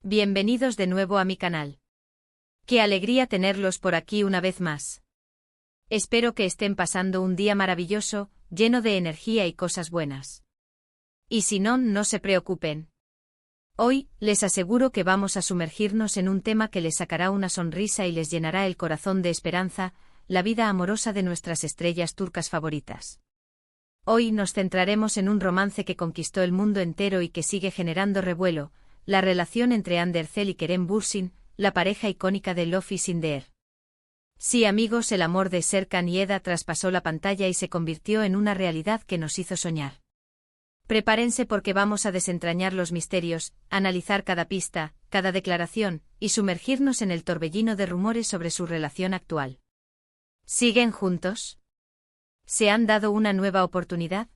Bienvenidos de nuevo a mi canal. Qué alegría tenerlos por aquí una vez más. Espero que estén pasando un día maravilloso, lleno de energía y cosas buenas. Y si no, no se preocupen. Hoy, les aseguro que vamos a sumergirnos en un tema que les sacará una sonrisa y les llenará el corazón de esperanza, la vida amorosa de nuestras estrellas turcas favoritas. Hoy nos centraremos en un romance que conquistó el mundo entero y que sigue generando revuelo, la relación entre Hande Erçel y Kerem Bürsin, la pareja icónica de Love is in the Air. Sí, amigos, el amor de Serkan y Eda traspasó la pantalla y se convirtió en una realidad que nos hizo soñar. Prepárense porque vamos a desentrañar los misterios, analizar cada pista, cada declaración, y sumergirnos en el torbellino de rumores sobre su relación actual. ¿Siguen juntos? ¿Se han dado una nueva oportunidad?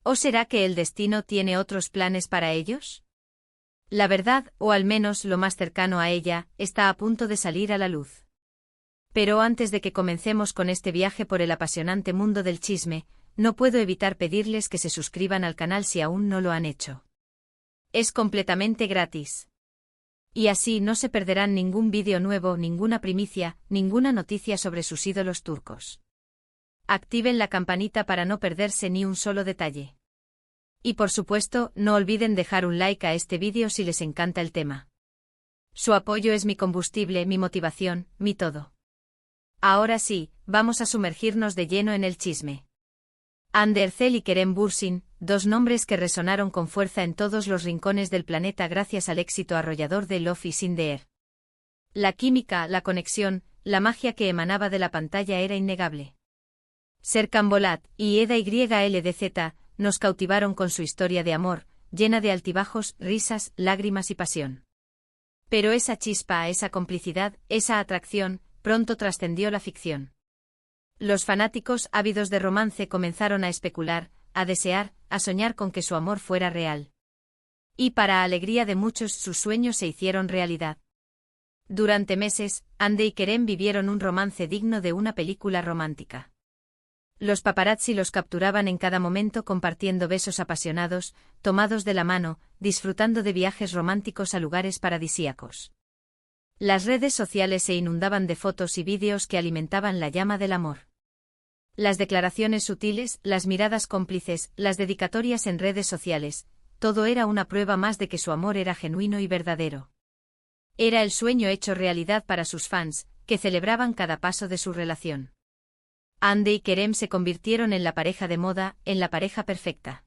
¿O será que el destino tiene otros planes para ellos? La verdad, o al menos lo más cercano a ella, está a punto de salir a la luz. Pero antes de que comencemos con este viaje por el apasionante mundo del chisme, no puedo evitar pedirles que se suscriban al canal si aún no lo han hecho. Es completamente gratis. Y así no se perderán ningún vídeo nuevo, ninguna primicia, ninguna noticia sobre sus ídolos turcos. Activen la campanita para no perderse ni un solo detalle. Y por supuesto, no olviden dejar un like a este vídeo si les encanta el tema. Su apoyo es mi combustible, mi motivación, mi todo. Ahora sí, vamos a sumergirnos de lleno en el chisme. Hande Erçel y Kerem Bürsin, dos nombres que resonaron con fuerza en todos los rincones del planeta gracias al éxito arrollador de Love is in the Air. La química, la conexión, la magia que emanaba de la pantalla era innegable. Serkan Bolat y Eda YLDZ nos cautivaron con su historia de amor, llena de altibajos, risas, lágrimas y pasión. Pero esa chispa, esa complicidad, esa atracción, pronto trascendió la ficción. Los fanáticos ávidos de romance comenzaron a especular, a desear, a soñar con que su amor fuera real. Y para alegría de muchos sus sueños se hicieron realidad. Durante meses, Hande y Kerem vivieron un romance digno de una película romántica. Los paparazzi los capturaban en cada momento compartiendo besos apasionados, tomados de la mano, disfrutando de viajes románticos a lugares paradisíacos. Las redes sociales se inundaban de fotos y vídeos que alimentaban la llama del amor. Las declaraciones sutiles, las miradas cómplices, las dedicatorias en redes sociales, todo era una prueba más de que su amor era genuino y verdadero. Era el sueño hecho realidad para sus fans, que celebraban cada paso de su relación. Hande y Kerem se convirtieron en la pareja de moda, en la pareja perfecta.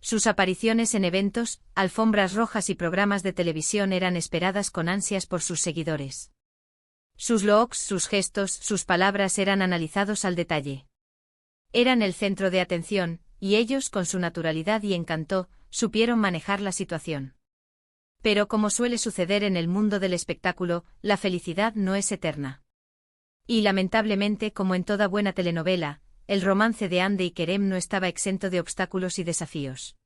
Sus apariciones en eventos, alfombras rojas y programas de televisión eran esperadas con ansias por sus seguidores. Sus looks, sus gestos, sus palabras eran analizados al detalle. Eran el centro de atención, y ellos, con su naturalidad y encanto, supieron manejar la situación. Pero como suele suceder en el mundo del espectáculo, la felicidad no es eterna. Y lamentablemente, como en toda buena telenovela, el romance de Hande y Kerem no estaba exento de obstáculos y desafíos.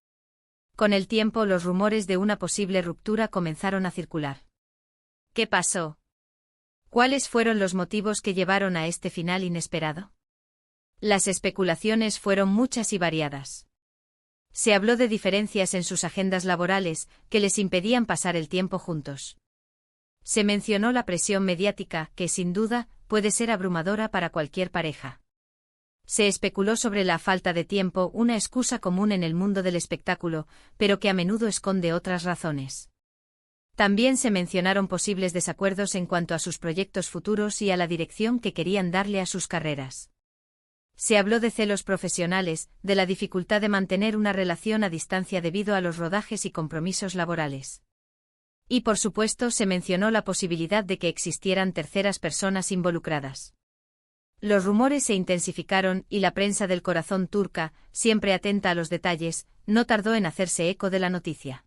Con el tiempo los rumores de una posible ruptura comenzaron a circular. ¿Qué pasó? ¿Cuáles fueron los motivos que llevaron a este final inesperado? Las especulaciones fueron muchas y variadas. Se habló de diferencias en sus agendas laborales, que les impedían pasar el tiempo juntos. Se mencionó la presión mediática, que sin duda, puede ser abrumadora para cualquier pareja. Se especuló sobre la falta de tiempo, una excusa común en el mundo del espectáculo, pero que a menudo esconde otras razones. También se mencionaron posibles desacuerdos en cuanto a sus proyectos futuros y a la dirección que querían darle a sus carreras. Se habló de celos profesionales, de la dificultad de mantener una relación a distancia debido a los rodajes y compromisos laborales. Y por supuesto se mencionó la posibilidad de que existieran terceras personas involucradas. Los rumores se intensificaron y la prensa del corazón turca, siempre atenta a los detalles, no tardó en hacerse eco de la noticia.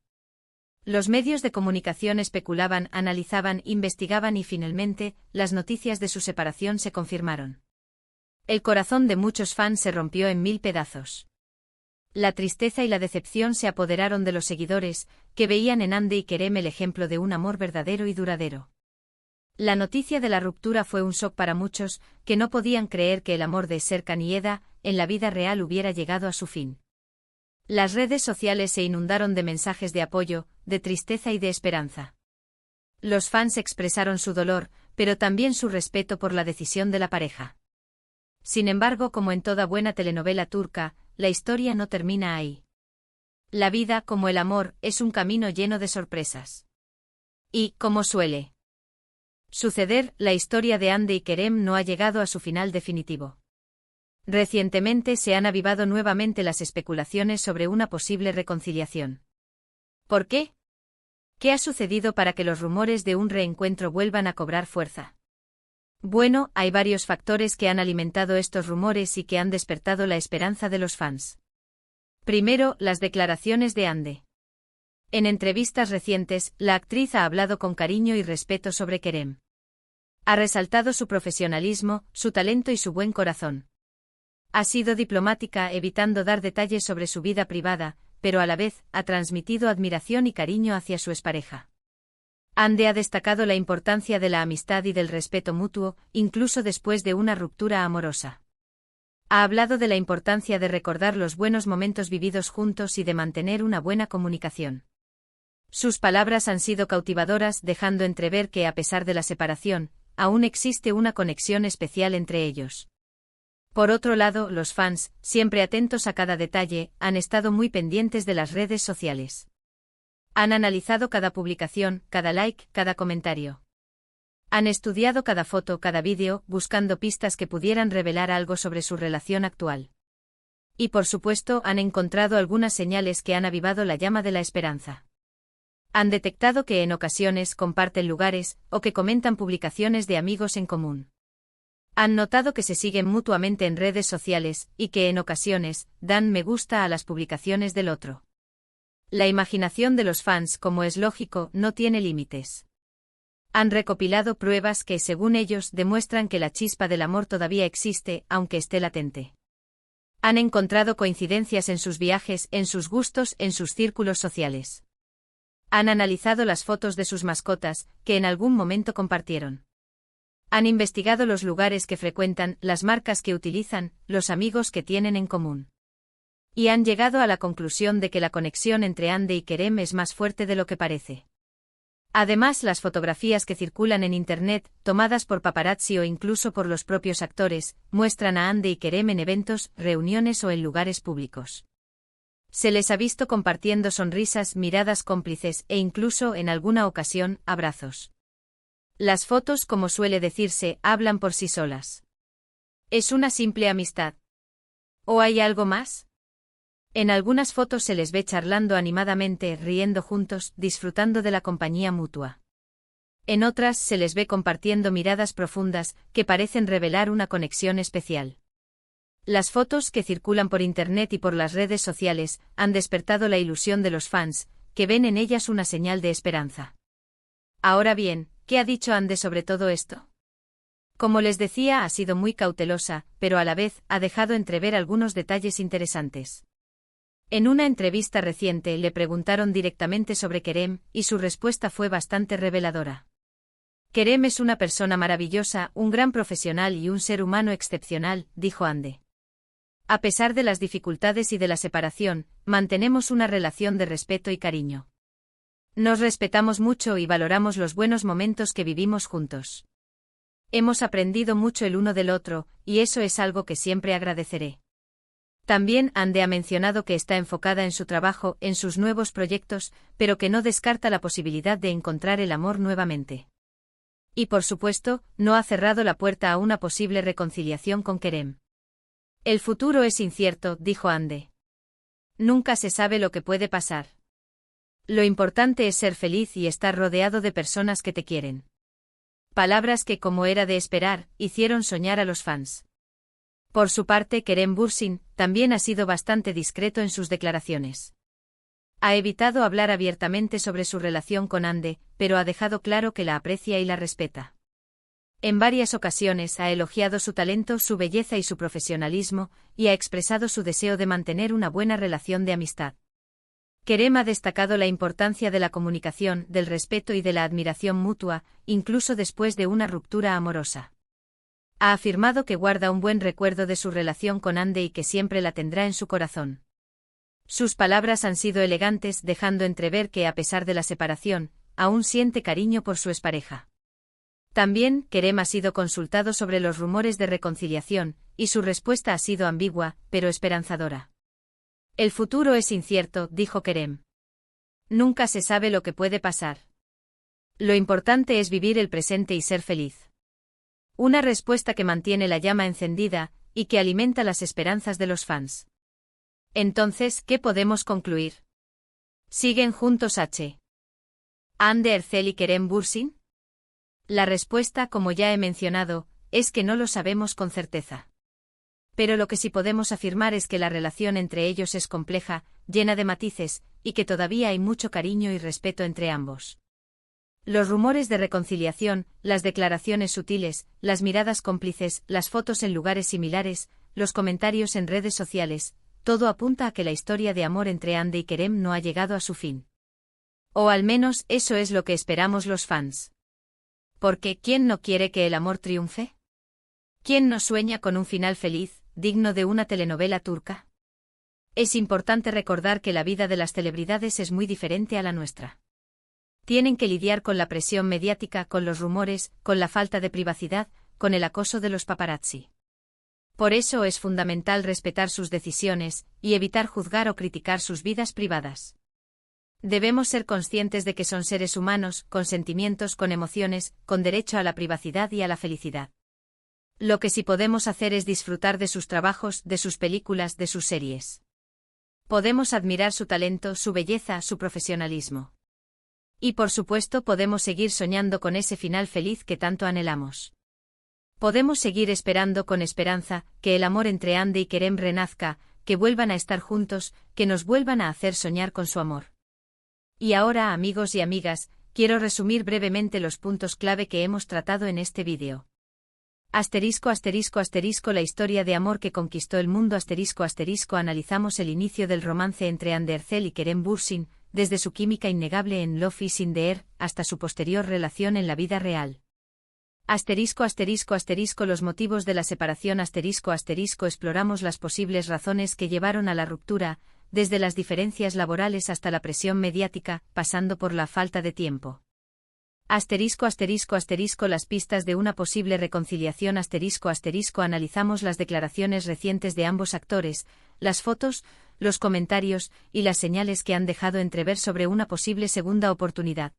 Los medios de comunicación especulaban, analizaban, investigaban y finalmente, las noticias de su separación se confirmaron. El corazón de muchos fans se rompió en 1000 pedazos. La tristeza y la decepción se apoderaron de los seguidores, que veían en Hande y Kerem el ejemplo de un amor verdadero y duradero. La noticia de la ruptura fue un shock para muchos, que no podían creer que el amor de Serkan y Eda, en la vida real hubiera llegado a su fin. Las redes sociales se inundaron de mensajes de apoyo, de tristeza y de esperanza. Los fans expresaron su dolor, pero también su respeto por la decisión de la pareja. Sin embargo, como en toda buena telenovela turca, la historia no termina ahí. La vida, como el amor, es un camino lleno de sorpresas. Y, como suele suceder, la historia de Hande y Kerem no ha llegado a su final definitivo. Recientemente se han avivado nuevamente las especulaciones sobre una posible reconciliación. ¿Por qué? ¿Qué ha sucedido para que los rumores de un reencuentro vuelvan a cobrar fuerza? Bueno, hay varios factores que han alimentado estos rumores y que han despertado la esperanza de los fans. Primero, las declaraciones de Hande. En entrevistas recientes, la actriz ha hablado con cariño y respeto sobre Kerem. Ha resaltado su profesionalismo, su talento y su buen corazón. Ha sido diplomática, evitando dar detalles sobre su vida privada, pero a la vez, ha transmitido admiración y cariño hacia su expareja. Hande ha destacado la importancia de la amistad y del respeto mutuo, incluso después de una ruptura amorosa. Ha hablado de la importancia de recordar los buenos momentos vividos juntos y de mantener una buena comunicación. Sus palabras han sido cautivadoras, dejando entrever que, a pesar de la separación, aún existe una conexión especial entre ellos. Por otro lado, los fans, siempre atentos a cada detalle, han estado muy pendientes de las redes sociales. Han analizado cada publicación, cada like, cada comentario. Han estudiado cada foto, cada vídeo, buscando pistas que pudieran revelar algo sobre su relación actual. Y por supuesto, han encontrado algunas señales que han avivado la llama de la esperanza. Han detectado que en ocasiones comparten lugares, o que comentan publicaciones de amigos en común. Han notado que se siguen mutuamente en redes sociales, y que en ocasiones, dan me gusta a las publicaciones del otro. La imaginación de los fans, como es lógico, no tiene límites. Han recopilado pruebas que, según ellos, demuestran que la chispa del amor todavía existe, aunque esté latente. Han encontrado coincidencias en sus viajes, en sus gustos, en sus círculos sociales. Han analizado las fotos de sus mascotas, que en algún momento compartieron. Han investigado los lugares que frecuentan, las marcas que utilizan, los amigos que tienen en común. Y han llegado a la conclusión de que la conexión entre Hande y Kerem es más fuerte de lo que parece. Además, las fotografías que circulan en Internet, tomadas por paparazzi o incluso por los propios actores, muestran a Hande y Kerem en eventos, reuniones o en lugares públicos. Se les ha visto compartiendo sonrisas, miradas cómplices e incluso, en alguna ocasión, abrazos. Las fotos, como suele decirse, hablan por sí solas. ¿Es una simple amistad? ¿O hay algo más? En algunas fotos se les ve charlando animadamente, riendo juntos, disfrutando de la compañía mutua. En otras se les ve compartiendo miradas profundas, que parecen revelar una conexión especial. Las fotos que circulan por Internet y por las redes sociales han despertado la ilusión de los fans, que ven en ellas una señal de esperanza. Ahora bien, ¿qué ha dicho Hande sobre todo esto? Como les decía, ha sido muy cautelosa, pero a la vez ha dejado entrever algunos detalles interesantes. En una entrevista reciente le preguntaron directamente sobre Kerem, y su respuesta fue bastante reveladora. Kerem es una persona maravillosa, un gran profesional y un ser humano excepcional, dijo Hande. A pesar de las dificultades y de la separación, mantenemos una relación de respeto y cariño. Nos respetamos mucho y valoramos los buenos momentos que vivimos juntos. Hemos aprendido mucho el uno del otro, y eso es algo que siempre agradeceré. También Hande ha mencionado que está enfocada en su trabajo, en sus nuevos proyectos, pero que no descarta la posibilidad de encontrar el amor nuevamente. Y por supuesto, no ha cerrado la puerta a una posible reconciliación con Kerem. El futuro es incierto, dijo Hande. Nunca se sabe lo que puede pasar. Lo importante es ser feliz y estar rodeado de personas que te quieren. Palabras que, como era de esperar, hicieron soñar a los fans. Por su parte, Kerem Bürsin también ha sido bastante discreto en sus declaraciones. Ha evitado hablar abiertamente sobre su relación con Hande, pero ha dejado claro que la aprecia y la respeta. En varias ocasiones ha elogiado su talento, su belleza y su profesionalismo, y ha expresado su deseo de mantener una buena relación de amistad. Kerem ha destacado la importancia de la comunicación, del respeto y de la admiración mutua, incluso después de una ruptura amorosa. Ha afirmado que guarda un buen recuerdo de su relación con Hande y que siempre la tendrá en su corazón. Sus palabras han sido elegantes, dejando entrever que a pesar de la separación, aún siente cariño por su expareja. También, Kerem ha sido consultado sobre los rumores de reconciliación, y su respuesta ha sido ambigua, pero esperanzadora. El futuro es incierto, dijo Kerem. Nunca se sabe lo que puede pasar. Lo importante es vivir el presente y ser feliz. Una respuesta que mantiene la llama encendida, y que alimenta las esperanzas de los fans. Entonces, ¿qué podemos concluir? ¿Siguen juntos Hande Erçel y Kerem Bürsin? La respuesta, como ya he mencionado, es que no lo sabemos con certeza. Pero lo que sí podemos afirmar es que la relación entre ellos es compleja, llena de matices, y que todavía hay mucho cariño y respeto entre ambos. Los rumores de reconciliación, las declaraciones sutiles, las miradas cómplices, las fotos en lugares similares, los comentarios en redes sociales, todo apunta a que la historia de amor entre Hande y Kerem no ha llegado a su fin. O al menos eso es lo que esperamos los fans. Porque ¿quién no quiere que el amor triunfe? ¿Quién no sueña con un final feliz, digno de una telenovela turca? Es importante recordar que la vida de las celebridades es muy diferente a la nuestra. Tienen que lidiar con la presión mediática, con los rumores, con la falta de privacidad, con el acoso de los paparazzi. Por eso es fundamental respetar sus decisiones, y evitar juzgar o criticar sus vidas privadas. Debemos ser conscientes de que son seres humanos, con sentimientos, con emociones, con derecho a la privacidad y a la felicidad. Lo que sí podemos hacer es disfrutar de sus trabajos, de sus películas, de sus series. Podemos admirar su talento, su belleza, su profesionalismo. Y por supuesto podemos seguir soñando con ese final feliz que tanto anhelamos. Podemos seguir esperando con esperanza que el amor entre Hande y Kerem renazca, que vuelvan a estar juntos, que nos vuelvan a hacer soñar con su amor. Y ahora, amigos y amigas, quiero resumir brevemente los puntos clave que hemos tratado en este vídeo. Asterisco, asterisco, asterisco, la historia de amor que conquistó el mundo, asterisco, asterisco, analizamos el inicio del romance entre Hande Erçel y Kerem Bürsin, desde su química innegable en Love is in the Air, hasta su posterior relación en la vida real. Asterisco, asterisco, asterisco, los motivos de la separación, asterisco, asterisco, exploramos las posibles razones que llevaron a la ruptura, desde las diferencias laborales hasta la presión mediática, pasando por la falta de tiempo. Asterisco, asterisco, asterisco, las pistas de una posible reconciliación, asterisco, asterisco, analizamos las declaraciones recientes de ambos actores, las fotos, los comentarios y las señales que han dejado entrever sobre una posible segunda oportunidad.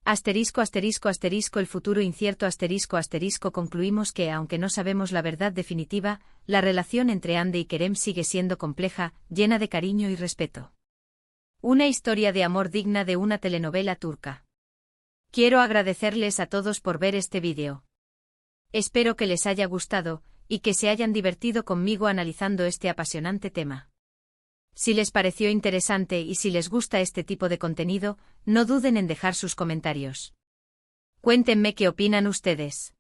Asterisco, asterisco, asterisco, el futuro incierto, asterisco, asterisco, concluimos que, aunque no sabemos la verdad definitiva, la relación entre Hande y Kerem sigue siendo compleja, llena de cariño y respeto. Una historia de amor digna de una telenovela turca. Quiero agradecerles a todos por ver este vídeo. Espero que les haya gustado, y que se hayan divertido conmigo analizando este apasionante tema. Si les pareció interesante y si les gusta este tipo de contenido, no duden en dejar sus comentarios. Cuéntenme qué opinan ustedes.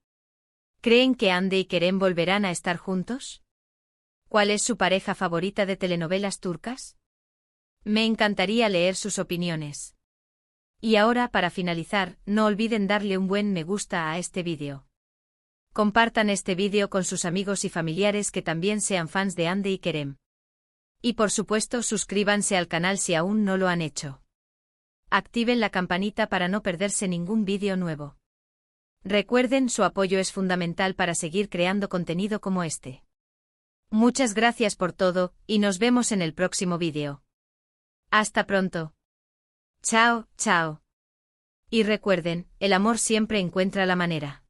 ¿Creen que Hande y Kerem volverán a estar juntos? ¿Cuál es su pareja favorita de telenovelas turcas? Me encantaría leer sus opiniones. Y ahora, para finalizar, no olviden darle un buen me gusta a este vídeo. Compartan este vídeo con sus amigos y familiares que también sean fans de Hande y Kerem. Y por supuesto suscríbanse al canal si aún no lo han hecho. Activen la campanita para no perderse ningún vídeo nuevo. Recuerden, su apoyo es fundamental para seguir creando contenido como este. Muchas gracias por todo, y nos vemos en el próximo vídeo. Hasta pronto. Chao, chao. Y recuerden, el amor siempre encuentra la manera.